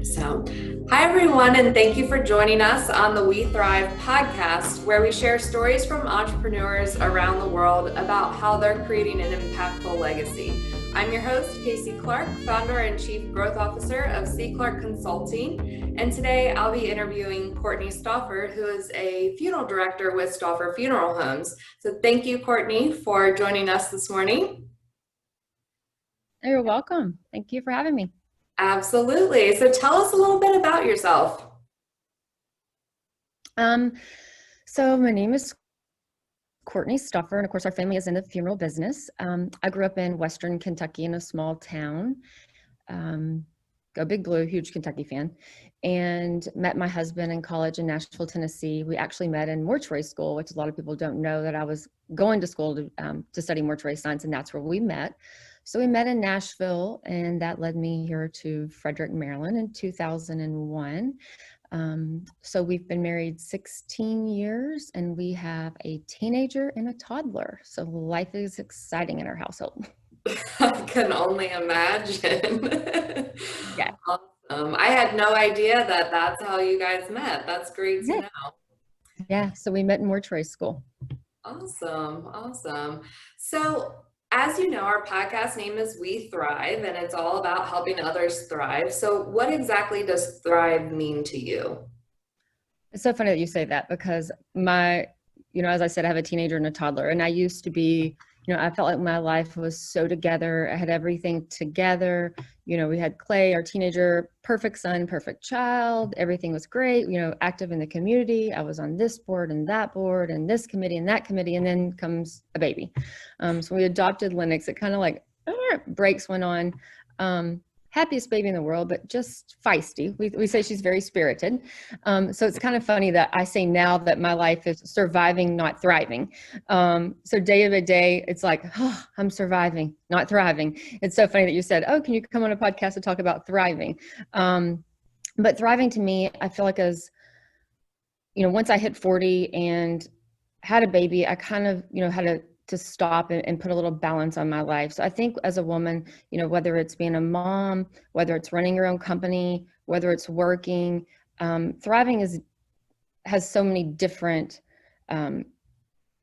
So, hi everyone, and thank you for joining us on the weTHRIVE podcast, where we share stories from entrepreneurs around the world about how they're creating an impactful legacy. I'm your host, Casey Clark, founder and chief growth officer of C. Clark Consulting, and today I'll be interviewing Courtney Stauffer, who is a funeral director with Stauffer Funeral Homes. So, thank you, Courtney, for joining us this morning. You're welcome. Thank you for having me. Absolutely. So tell us a little bit about yourself. So my name is Courtney Stauffer, and of course our family is in the funeral business. I grew up in Western Kentucky in a small town. Go Big Blue, huge Kentucky fan, and met my husband in college in Nashville, Tennessee. We actually met in mortuary school, which a lot of people don't know that I was going to school to study mortuary science, and that's where we met. So we met in Nashville, and that led me here to Frederick, Maryland in 2001. So we've been married 16 years, and we have a teenager and a toddler. So life is exciting in our household. I can only imagine. Yeah. Awesome. I had no idea that that's how you guys met. That's great to know. Yeah. So we met in mortuary school. Awesome. Awesome. So, as you know, our podcast name is weTHRIVE, and it's all about helping others thrive. So, what exactly does thrive mean to you? It's so funny that you say that because as I said, I have a teenager and a toddler, and I used to be, I felt like my life was so together. I had everything together. We had Clay, our teenager, perfect son, perfect child. Everything was great, active in the community. I was on this board and that board and this committee and that committee. And then comes a baby. So we adopted Lennox. It kind of like brakes went on. Happiest baby in the world, but just feisty. We say she's very spirited. So it's kind of funny that I say now that my life is surviving, not thriving. So day by day, it's like, oh, I'm surviving, not thriving. It's so funny that you said, oh, can you come on a podcast to talk about thriving? But thriving to me, I feel like once I hit 40 and had a baby, I kind of, had to stop and put a little balance on my life. So I think as a woman, whether it's being a mom, whether it's running your own company, whether it's working, thriving has so many different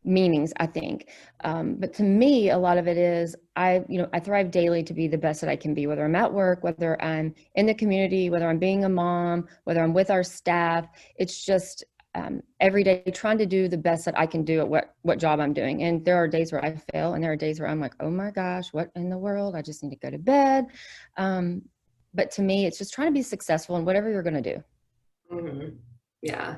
meanings, I think. But to me, a lot of it is I thrive daily to be the best that I can be, whether I'm at work, whether I'm in the community, whether I'm being a mom, whether I'm with our staff. It's just every day trying to do the best that I can do at what job I'm doing. And there are days where I fail, and there are days where I'm like, oh my gosh, what in the world? I just need to go to bed. But to me, it's just trying to be successful in whatever you're going to do. Mm-hmm. Yeah.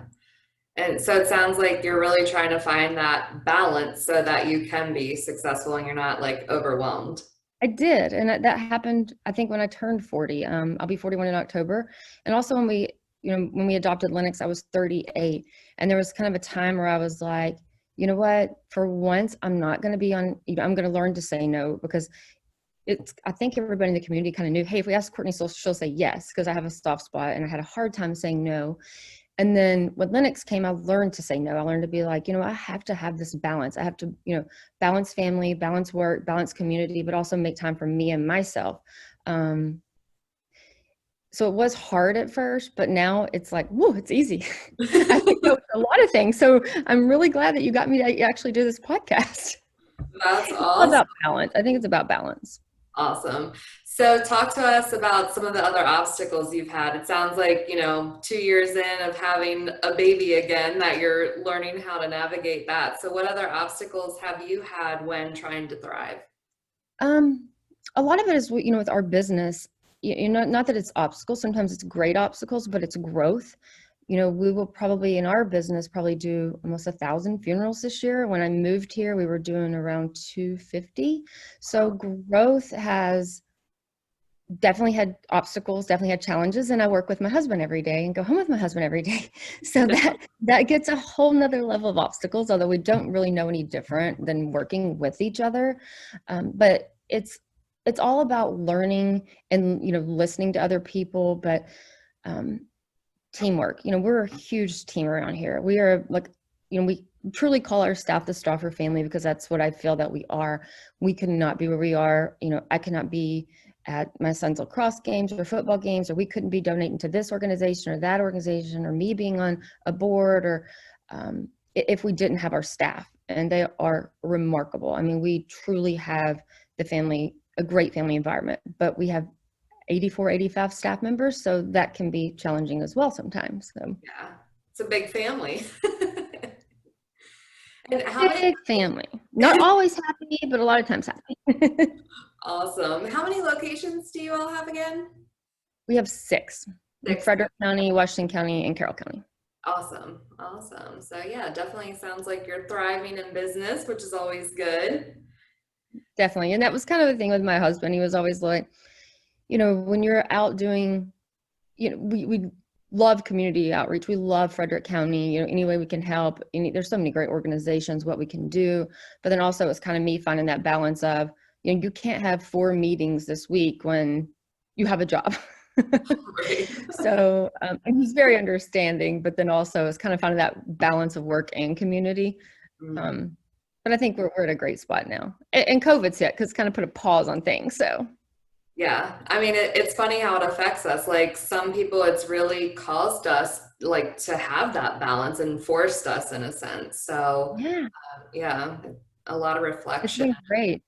And so it sounds like you're really trying to find that balance so that you can be successful and you're not like overwhelmed. I did. And that happened, I think, when I turned 40. I'll be 41 in October. And also when we adopted Lennox, I was 38. And there was kind of a time where I was like, you know what, for once, I'm not going to be on, I'm going to learn to say no, because I think everybody in the community kind of knew, hey, if we ask Courtney, she'll say yes, because I have a soft spot and I had a hard time saying no. And then when Lennox came, I learned to say no. I learned to be like, I have to have this balance. I have to, balance family, balance work, balance community, but also make time for me and myself. So it was hard at first, but now it's like, whoa, it's easy. I think a lot of things. So I'm really glad that you got me to actually do this podcast. That's It's awesome. about balance. I think it's about balance. Awesome. So talk to us about some of the other obstacles you've had. It sounds like, 2 years in of having a baby again, that you're learning how to navigate that. So what other obstacles have you had when trying to thrive? A lot of it is, with our business, not that it's obstacles. Sometimes it's great obstacles, but it's growth. We will probably in our business probably do almost 1,000 funerals this year. When I moved here, we were doing around 250. So growth has definitely had obstacles, definitely had challenges. And I work with my husband every day and go home with my husband every day. So that gets a whole nother level of obstacles, although we don't really know any different than working with each other. But it's all about learning and, listening to other people, but teamwork. We're a huge team around here. We are like, we truly call our staff the Stauffer family, because that's what I feel that we are. We could not be where we are. I cannot be at my son's lacrosse games or football games, or we couldn't be donating to this organization or that organization, or me being on a board, or if we didn't have our staff. And they are remarkable. I mean, we truly have a great family environment, but we have 84, 85 staff members. So that can be challenging as well sometimes. So Yeah, it's a big family. And how many? big family, not always happy, but a lot of times happy. Awesome. How many locations do you all have again? We have 6 in 6. Frederick County, Washington County, and Carroll County. Awesome. Awesome. So yeah, definitely sounds like you're thriving in business, which is always good. Definitely. And that was kind of the thing with my husband. He was always like, when you're out doing, we love community outreach. We love Frederick County, any way we can help. There's so many great organizations, what we can do. But then also it's kind of me finding that balance of, you can't have 4 meetings this week when you have a job. Right. So and he's very understanding, but then also it's kind of finding that balance of work and community. But I think we're at a great spot now. And COVID's hit because it's kind of put a pause on things. So Yeah, I mean, it's funny how it affects us. Like some people, it's really caused us like to have that balance and forced us in a sense. So yeah, a lot of it's reflection. been great.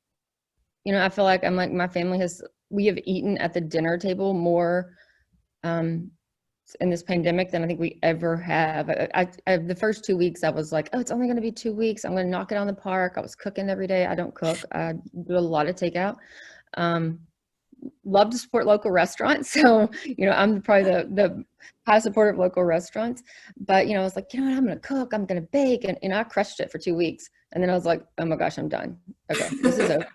I feel like my family we have eaten at the dinner table more in this pandemic than I think we ever have. The first 2 weeks I was like, oh, it's only going to be 2 weeks. I'm going to knock it on the park. I was cooking every day. I don't cook. I do a lot of takeout. Love to support local restaurants. So, I'm probably the high supporter of local restaurants, but, I was like, what, I'm going to cook, I'm going to bake. And I crushed it for 2 weeks. And then I was like, oh my gosh, I'm done. Okay. This is over.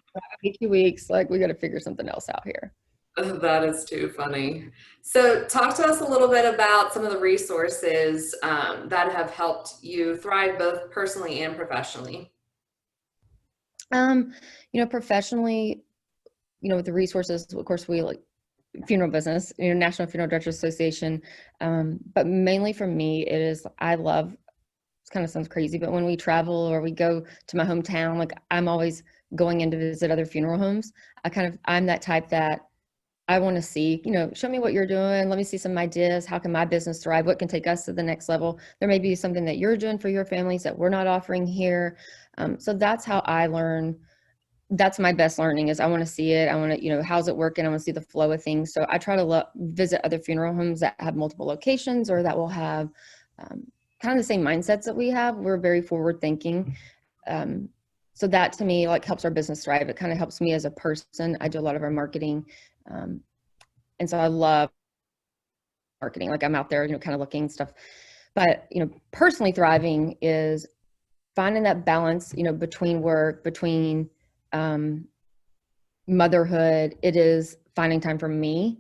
2 weeks. Like we got to figure something else out here. That is too funny. So talk to us a little bit about some of the resources that have helped you thrive both personally and professionally. Professionally, with the resources, of course, we like funeral business, National Funeral Directors Association. But mainly for me, it kind of sounds crazy, but when we travel or we go to my hometown, like I'm always going in to visit other funeral homes. I'm that type that I want to see, show me what you're doing. Let me see some ideas. How can my business thrive? What can take us to the next level? There may be something that you're doing for your families that we're not offering here. So that's how I learn. That's my best learning is I want to see it. I want to, how's it working? I want to see the flow of things. So I try to visit other funeral homes that have multiple locations or that will have kind of the same mindsets that we have. We're very forward thinking. So that to me, like helps our business thrive. It kind of helps me as a person. I do a lot of our marketing. And so I love marketing. Like I'm out there, kind of looking stuff, but, personally thriving is finding that balance, between work, between motherhood. It is finding time for me.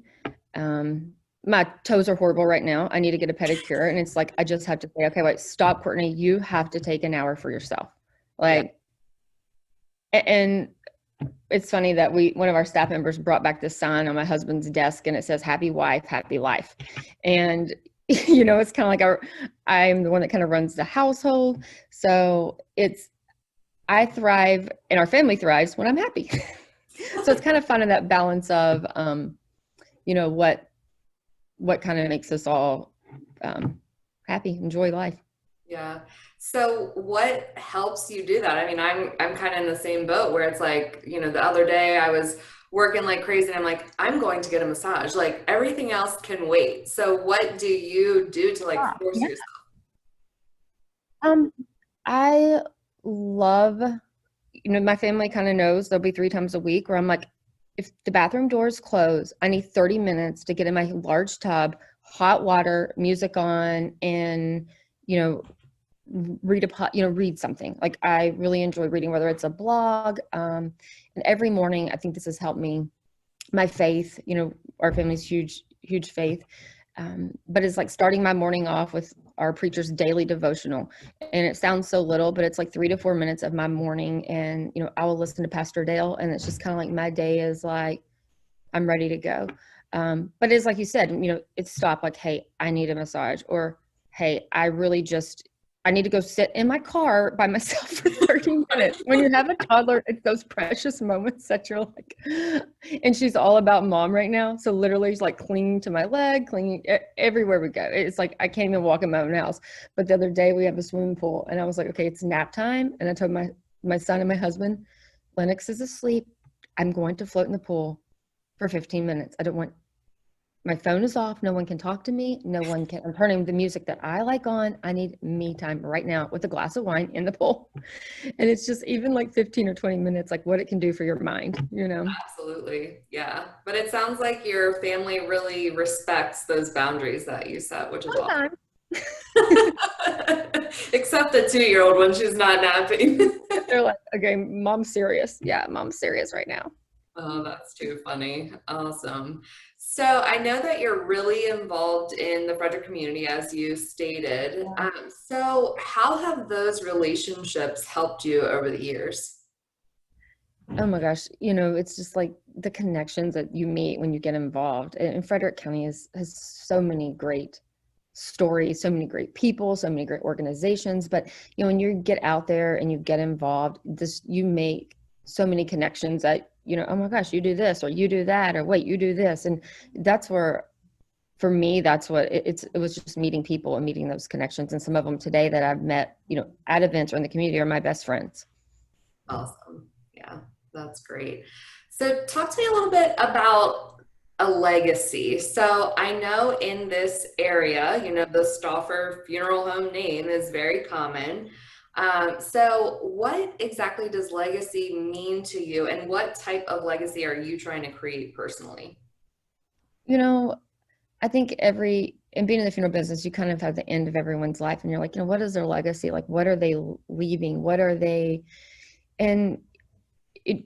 My toes are horrible right now. I need to get a pedicure. And it's like, I just have to say, okay, wait, stop, Courtney. You have to take an hour for yourself. And it's funny that one of our staff members brought back this sign on my husband's desk and it says, happy wife, happy life. And, it's kind of like I'm the one that kind of runs the household. So I thrive and our family thrives when I'm happy. So it's kind of finding that balance of, what kind of makes us all happy, enjoy life. Yeah. So what helps you do that? I mean, I'm kind of in the same boat where it's like, the other day I was working like crazy and I'm like, I'm going to get a massage. Like everything else can wait. So what do you do to like force yourself? I love, my family kind of knows there'll be 3 times a week where I'm like, if the bathroom doors close, I need 30 minutes to get in my large tub, hot water, music on, and, read something. Like I really enjoy reading, whether it's a blog. And every morning, I think this has helped me, my faith, our family's huge faith. But it's like starting my morning off with our preacher's daily devotional. And it sounds so little, but it's like 3 to 4 minutes of my morning. And, I will listen to Pastor Dale and it's just kind of like my day is like, I'm ready to go. But it's like you said, it's stop like, hey, I need a massage, or, hey, I really just I need to go sit in my car by myself for 30 minutes. When you have a toddler, it's those precious moments that you're like, and she's all about mom right now. So literally she's like clinging to my leg, clinging everywhere we go. It's like, I can't even walk in my own house. But the other day we have a swimming pool and I was like, okay, it's nap time. And I told my son and my husband, Lennox is asleep. I'm going to float in the pool for 15 minutes. I don't want, my phone is off. No one can talk to me. No one can, I'm turning the music that I like on. I need me time right now with a glass of wine in the pool. And it's just even like 15 or 20 minutes, like what it can do for your mind, you know? Absolutely. Yeah. But it sounds like your family really respects those boundaries that you set, which is awesome. Sometimes. Except the 2-year-old when she's not napping. They're like, okay, mom's serious. Yeah, mom's serious right now. Oh, that's too funny. Awesome. So I know that you're really involved in the Frederick community, as you stated. So how have those relationships helped you over the years? Oh my gosh, you know, it's just like the connections that you meet when you get involved. And Frederick County has so many great stories, so many great people, so many great organizations. But you know, when you get out there and you get involved, you make so many connections that, you know, oh my gosh, you do this or you do that, or wait, you do this. And that's where, for me, that's what it was, just meeting people and meeting those connections. And some of them today that I've met, you know, at events or in the community are my best friends. Awesome. Yeah, that's great. So talk to me a little bit about a legacy. So I know in this area, you know, the Stauffer Funeral Home name is very common. So what exactly does legacy mean to you, and what type of legacy are you trying to create personally? You know, I think and being in the funeral business, you kind of have the end of everyone's life and you're like, you know, what is their legacy? Like, what are they leaving? What are they? And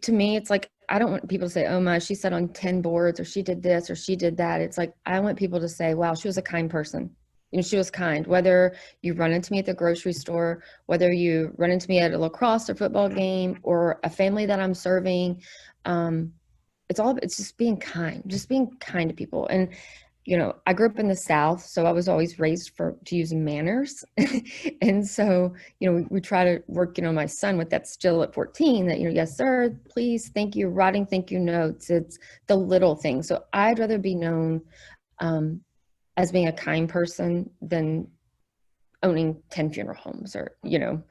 to me, it's like, I don't want people to say, oh my, she sat on 10 boards or she did this or she did that. It's like, I want people to say, wow, she was a kind person. You know, she was kind. Whether you run into me at the grocery store, whether you run into me at a lacrosse or football game or a family that I'm serving, it's just being kind to people. And you know, I grew up in the South, so I was always raised to use manners. And so, you know, we try to work, you know, my son with that still at 14, that, you know, yes, sir, please, thank you, writing thank you notes. It's the little things. So I'd rather be known as being a kind person than owning 10 funeral homes, or, you know,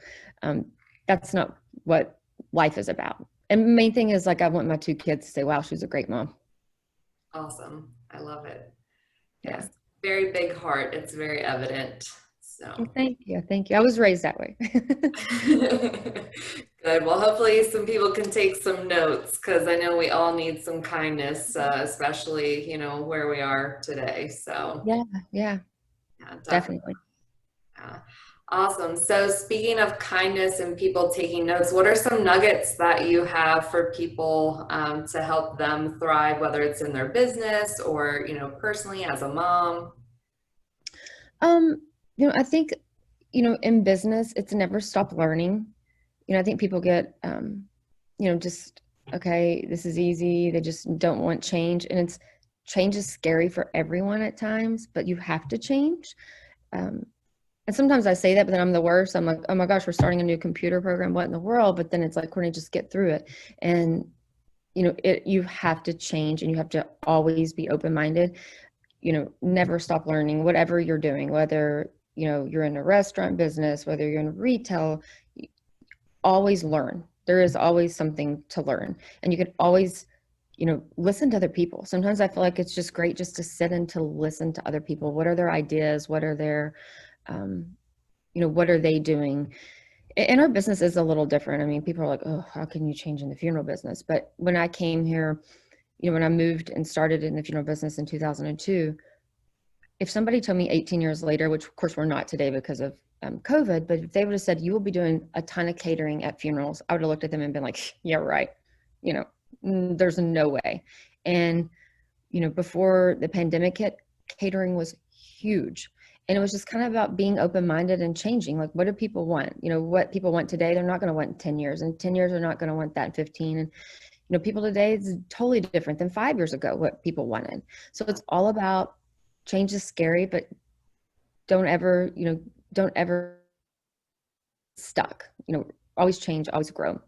that's not what life is about. And the main thing is, like, I want my 2 kids to say, wow, she was a great mom. Awesome. I love it. Yeah. Yes. Very big heart. It's very evident. So Thank you. Thank you. I was raised that way. good. Well, hopefully some people can take some notes, because I know we all need some kindness, especially, you know, where we are today. So Yeah, yeah, definitely. yeah. Awesome. So speaking of kindness and people taking notes, what are some nuggets that you have for people to help them thrive, whether it's in their business or, you know, personally as a mom? You know, I think, you know, in business, it's never stop learning. You know, I think people get, you know, just, okay, this is easy. They just don't want change. And change is scary for everyone at times, but you have to change. And sometimes I say that, but then I'm the worst. I'm like, oh my gosh, we're starting a new computer program. What in the world? But then it's like, Courtney, just get through it. And, you know, you have to change, and you have to always be open-minded, you know, never stop learning, whatever you're doing, whether, you know, you're in a restaurant business, whether you're in retail, always learn. There is always something to learn, and you can always, you know, listen to other people. Sometimes I feel like it's just great just to sit and to listen to other people. What are their ideas? What are their, you know, what are they doing? And our business is a little different. I mean, people are like, oh, how can you change in the funeral business? But when I came here, you know, when I moved and started in the funeral business in 2002, if somebody told me 18 years later, which of course we're not today because of COVID, but if they would have said, you will be doing a ton of catering at funerals, I would have looked at them and been like, yeah, right. You know, there's no way. And, you know, before the pandemic hit, catering was huge. And it was just kind of about being open-minded and changing. Like, what do people want? You know, what people want today, they're not going to want in 10 years. And 10 years, they're not going to want that in 15. And, you know, people today is totally different than 5 years ago, what people wanted. So it's all about, change is scary, but don't ever stuck, always change, always grow.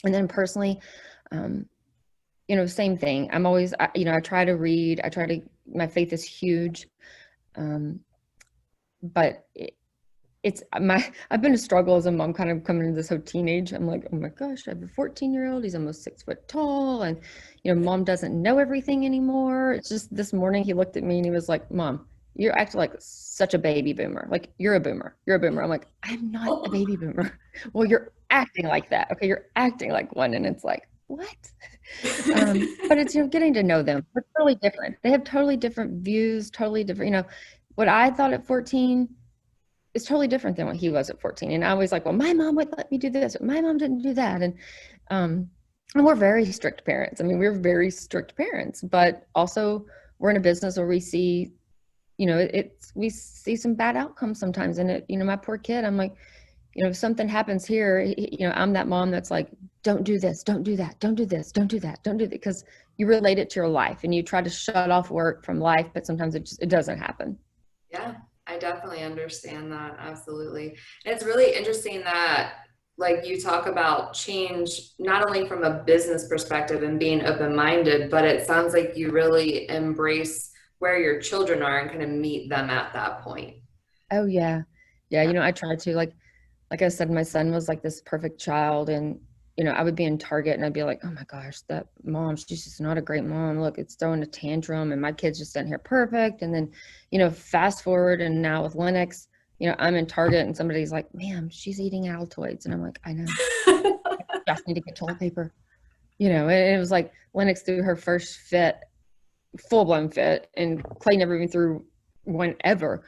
And then personally, same thing. I'm always, I try to read, my faith is huge. But I've been a struggle as a mom, kind of coming into this whole teenage. I'm like, oh my gosh, I have a 14-year-old. He's almost 6 foot tall. And, mom doesn't know everything anymore. It's just this morning he looked at me and he was like, Mom, you're acting like such a baby boomer. Like, you're a boomer. You're a boomer. I'm like, I'm not a baby boomer. Well, you're acting like that. Okay. You're acting like one. And it's like, what? But it's, getting to know them. They're totally different. They have totally different views, totally different, what I thought at 14 is totally different than what he was at 14. And I was like, well, my mom would let me do this. My mom didn't do that. And we're very strict parents. I mean, we're very strict parents, but also we're in a business where we see, we see some bad outcomes sometimes. And my poor kid, I'm like, if something happens here, I'm that mom that's like, don't do this, don't do that, don't do this, don't do that, don't do that, because you relate it to your life and you try to shut off work from life, but sometimes it doesn't happen. Yeah, I definitely understand that. Absolutely. And it's really interesting that, like, you talk about change, not only from a business perspective and being open-minded, but it sounds like you really embrace where your children are and kind of meet them at that point. Oh yeah. Yeah. I try to, like I said, my son was like this perfect child, and I would be in Target and I'd be like, oh my gosh, that mom, she's just not a great mom. Look, it's throwing a tantrum and my kid's just sitting here perfect. And then, fast forward, and now with Lennox, I'm in Target and somebody's like, ma'am, she's eating Altoids. And I'm like, I know. I just need to get toilet paper. And it was like Lennox threw her first fit, full-blown fit, and Clay never even threw one ever.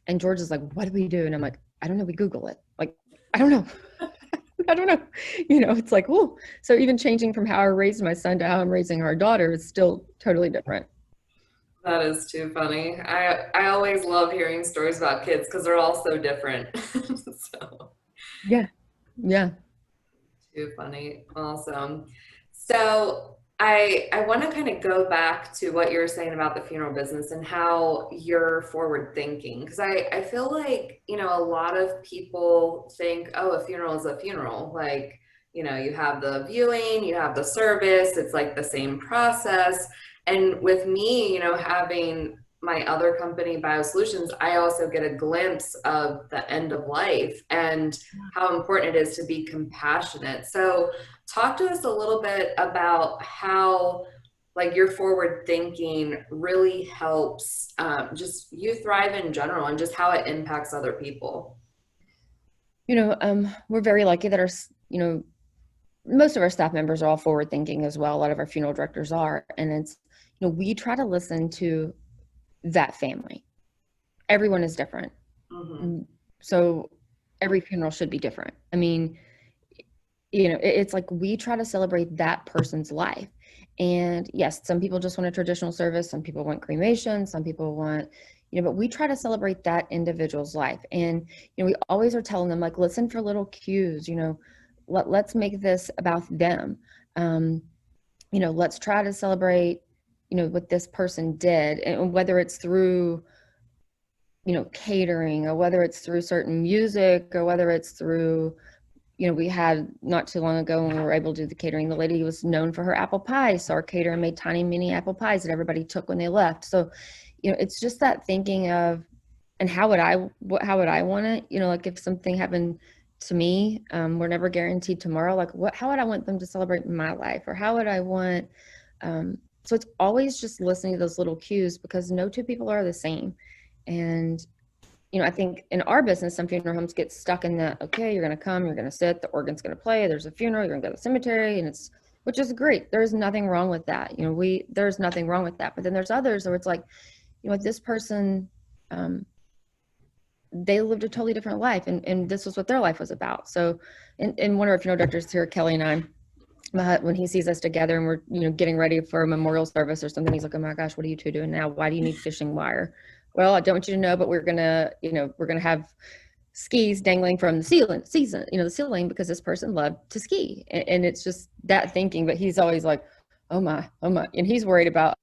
And George is like, what do we do? And I'm like, I don't know. We Google it. Like, I don't know. I don't know. It's like, oh, so even changing from how I raised my son to how I'm raising our daughter is still totally different. That is too funny. I always love hearing stories about kids because they're all so different. So Yeah. Yeah. too funny. Awesome. So I want to kind of go back to what you were saying about the funeral business and how you're forward thinking. Because I feel like, a lot of people think, oh, a funeral is a funeral. Like, you have the viewing, you have the service, it's like the same process. And with me, having my other company, BioSolutions, I also get a glimpse of the end of life and how important it is to be compassionate. So talk to us a little bit about how, like, your forward thinking really helps just weTHRIVE in general and just how it impacts other people. We're very lucky that most of our staff members are all forward thinking as well. A lot of our funeral directors are, and it's, we try to listen to that family. Everyone is different. Mm-hmm. So every funeral should be different. I mean, it's like we try to celebrate that person's life. And yes, some people just want a traditional service. Some people want cremation. Some people want, but we try to celebrate that individual's life. And, we always are telling them, like, listen for little cues, let's make this about them. Let's try to celebrate, what this person did, and whether it's through, catering, or whether it's through certain music, or whether it's through, we had not too long ago when we were able to do the catering, the lady was known for her apple pies. So our caterer made tiny mini apple pies that everybody took when they left. So, it's just that thinking of, and how would I want it? Like if something happened to me, we're never guaranteed tomorrow. Like how would I want them to celebrate my life? Or how would I want, so it's always just listening to those little cues, because no two people are the same. And, I think in our business, some funeral homes get stuck in that, okay, you're going to come, you're going to sit, the organ's going to play, there's a funeral, you're going to go to the cemetery, and which is great. There's nothing wrong with that. There's nothing wrong with that. But then there's others where it's like, this person, they lived a totally different life, and this was what their life was about. So, and one of our funeral directors here, Kelly, and I, when he sees us together and we're, getting ready for a memorial service or something, he's like, oh my gosh, what are you two doing now? Why do you need fishing wire? Well, I don't want you to know, but we're going to have skis dangling from the ceiling, because this person loved to ski. And it's just that thinking, but he's always like, oh my. And he's worried about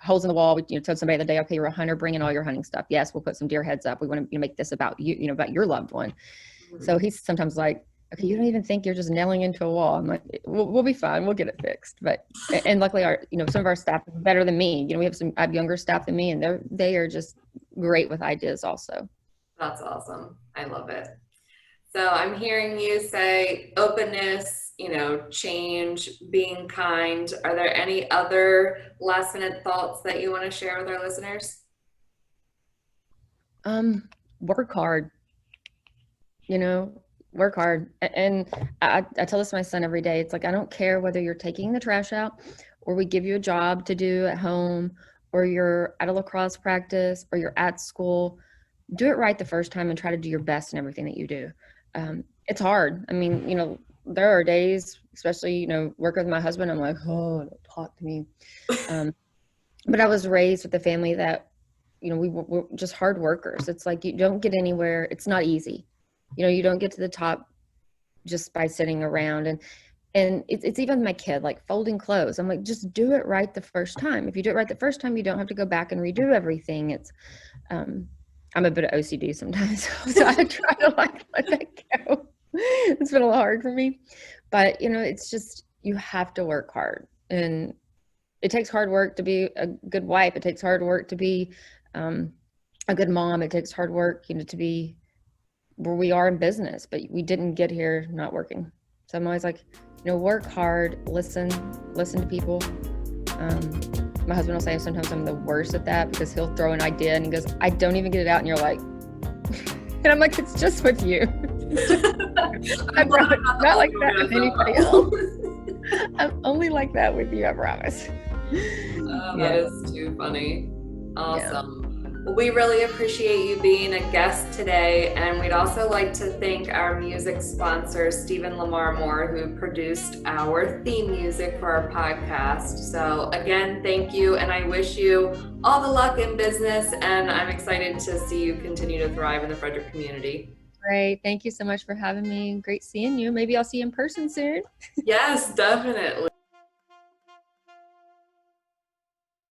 holes in the wall. We, told somebody the day, okay, you're a hunter, bring in all your hunting stuff. Yes, we'll put some deer heads up. We want to make this about you, about your loved one. Mhm. So he's sometimes like, okay, you don't even think you're just nailing into a wall. I'm like, we'll be fine. We'll get it fixed. But, and luckily our, some of our staff is better than me. I have younger staff than me, and they are just great with ideas also. That's awesome. I love it. So I'm hearing you say openness, change, being kind. Are there any other last minute thoughts that you want to share with our listeners? Work hard, work hard. And I tell this to my son every day. It's like, I don't care whether you're taking the trash out or we give you a job to do at home or you're at a lacrosse practice or you're at school. Do it right the first time and try to do your best in everything that you do. It's hard. I mean, there are days, especially, working with my husband, I'm like, oh, don't talk to me. But I was raised with a family that, we're just hard workers. It's like, you don't get anywhere. It's not easy. You don't get to the top just by sitting around. And it's even my kid, like folding clothes. I'm like, just do it right the first time. If you do it right the first time, you don't have to go back and redo everything. It's, I'm a bit of OCD sometimes, so I try to let that go. It's been a little hard for me, but it's just, you have to work hard, and it takes hard work to be a good wife. It takes hard work to be a good mom. It takes hard work, to be where we are in business, but we didn't get here not working. So I'm always like, work hard, listen to people. My husband will say sometimes I'm the worst at that because he'll throw an idea and he goes, I don't even get it out. And you're like, and I'm like, it's just with you. I'm not like that with anybody else. I'm only like that with you, I promise. That is too funny. Awesome. Yeah. Well, we really appreciate you being a guest today, and we'd also like to thank our music sponsor, Stephen Lamar Moore, who produced our theme music for our podcast. So again, thank you, and I wish you all the luck in business, and I'm excited to see you continue to thrive in the Frederick community. Great. Thank you so much for having me. Great seeing you. Maybe I'll see you in person soon. Yes, definitely.